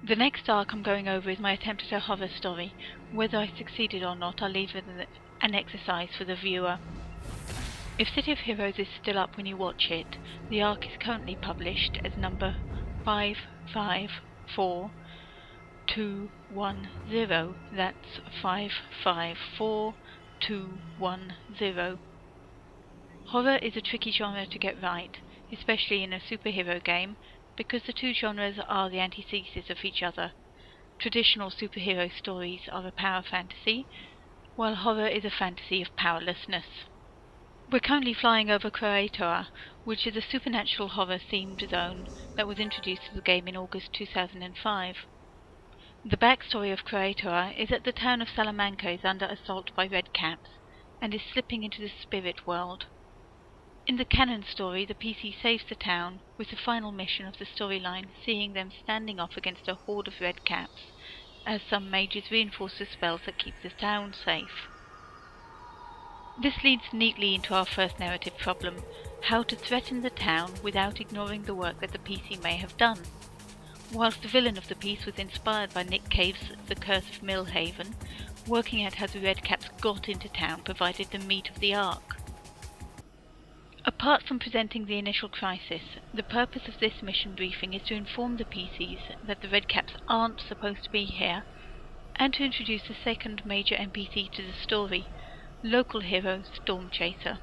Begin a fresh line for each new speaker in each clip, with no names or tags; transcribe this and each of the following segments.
The next arc I'm going over is my attempt at a horror story. Whether I succeeded or not, I'll leave it as an exercise for the viewer. If City of Heroes is still up when you watch it, the arc is currently published as number 554210. That's 554210. Horror is a tricky genre to get right, especially in a superhero game, because the two genres are the antithesis of each other. Traditional superhero stories are a power fantasy, while horror is a fantasy of powerlessness. We're currently flying over Croatoa, which is a supernatural horror-themed zone that was introduced to the game in August 2005. The backstory of Croatoa is that the town of Salamanca is under assault by redcaps, and is slipping into the spirit world. In the canon story, the PC saves the town, with the final mission of the storyline seeing them standing off against a horde of redcaps, as some mages reinforce the spells that keep the town safe. This leads neatly into our first narrative problem: how to threaten the town without ignoring the work that the PC may have done. Whilst the villain of the piece was inspired by Nick Cave's The Curse of Millhaven, working out how the redcaps got into town provided the meat of the arc. Apart from presenting the initial crisis, the purpose of this mission briefing is to inform the PCs that the redcaps aren't supposed to be here, and to introduce the second major NPC to the story, local hero Stormchaser.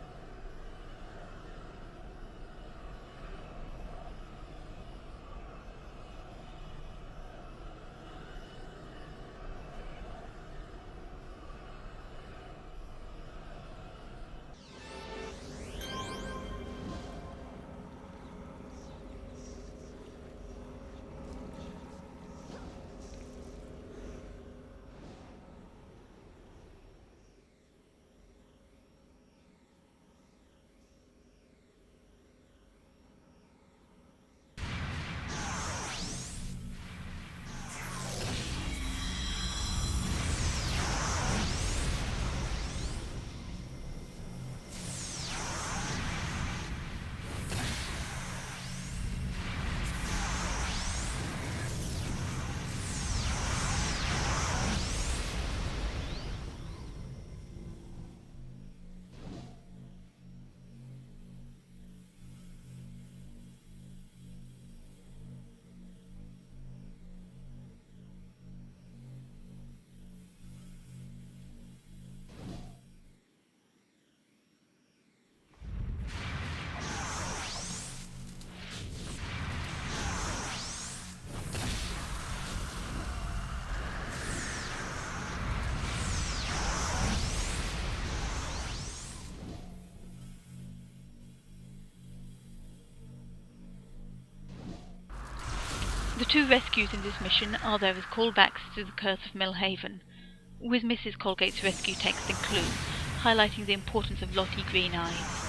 The two rescues in this mission are there as callbacks to The Curse of Millhaven, with Mrs. Colgate's rescue text and clue, highlighting the importance of Lottie Green Eyes.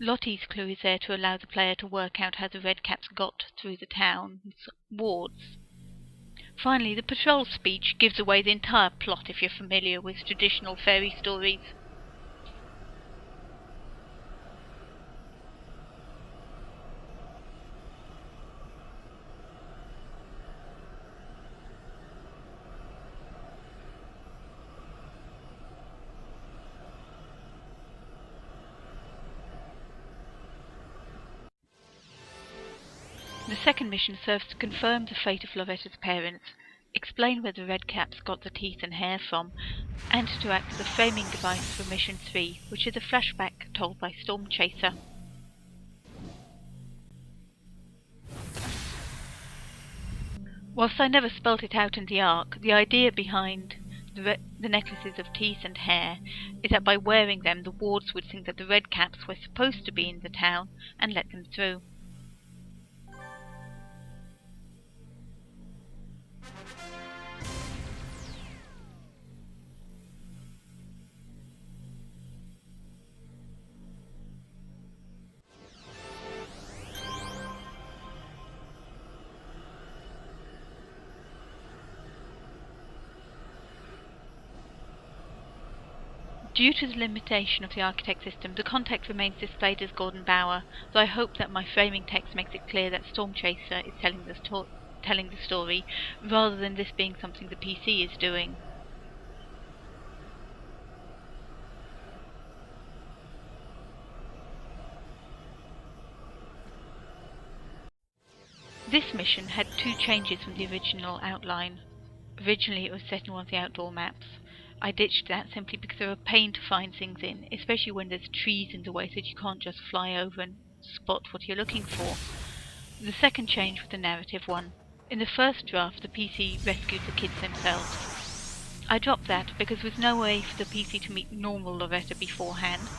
Lottie's clue is there to allow the player to work out how the redcaps got through the town's wards. Finally, the patrol speech gives away the entire plot if you're familiar with traditional fairy stories. The second mission serves to confirm the fate of Loretta's parents, explain where the redcaps got the teeth and hair from, and to act as a framing device for Mission 3, which is a flashback told by Stormchaser. Whilst I never spelt it out in the Ark, the idea behind the necklaces of teeth and hair is that by wearing them the wards would think that the red caps were supposed to be in the town and let them through. Due to the limitation of the architect system, the context remains displayed as Gordon Bower, though I hope that my framing text makes it clear that Stormchaser is telling the story, rather than this being something the PC is doing. This mission had 2 changes from the original outline. Originally it was set in one of the outdoor maps. I ditched that simply because they're a pain to find things in, especially when there's trees in the way so that you can't just fly over and spot what you're looking for. The second change was the narrative one. In the first draft, the PC rescued the kids themselves. I dropped that because with no way for the PC to meet normal Loretta beforehand,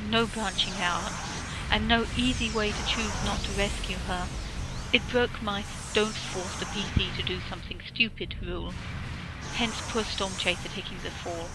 no branching arts, and no easy way to choose not to rescue her, it broke my "don't force the PC to do something stupid" rule. Hence poor Stormchaser taking the fall.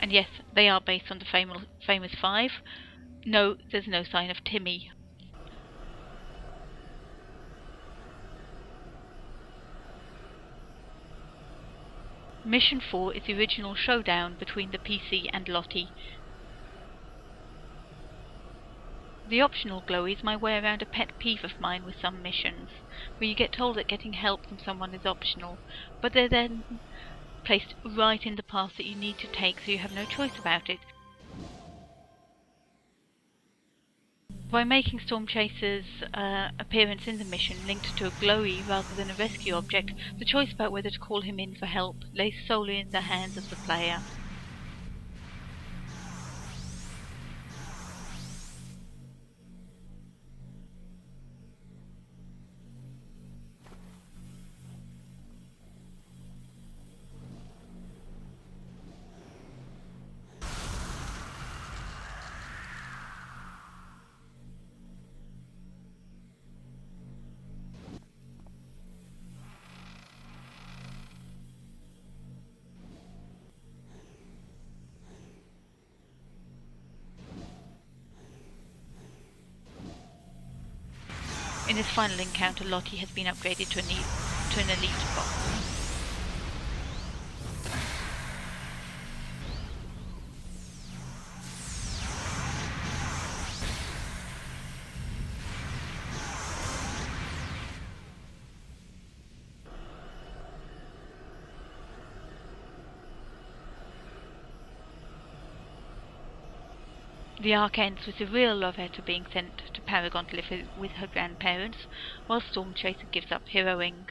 And yes, they are based on the famous 5. No, there's no sign of Timmy. Mission 4 is the original showdown between the PC and Lottie. The optional glowy is my way around a pet peeve of mine with some missions, where you get told that getting help from someone is optional, but they're then placed right in the path that you need to take, so you have no choice about it. By making Stormchaser's appearance in the mission linked to a glowy rather than a rescue object, the choice about whether to call him in for help lays solely in the hands of the player. In this final encounter, Lottie has been upgraded to an elite boss. The arc ends with the real Loretta being sent to Paragon to live with her grandparents, while Stormchaser gives up heroing.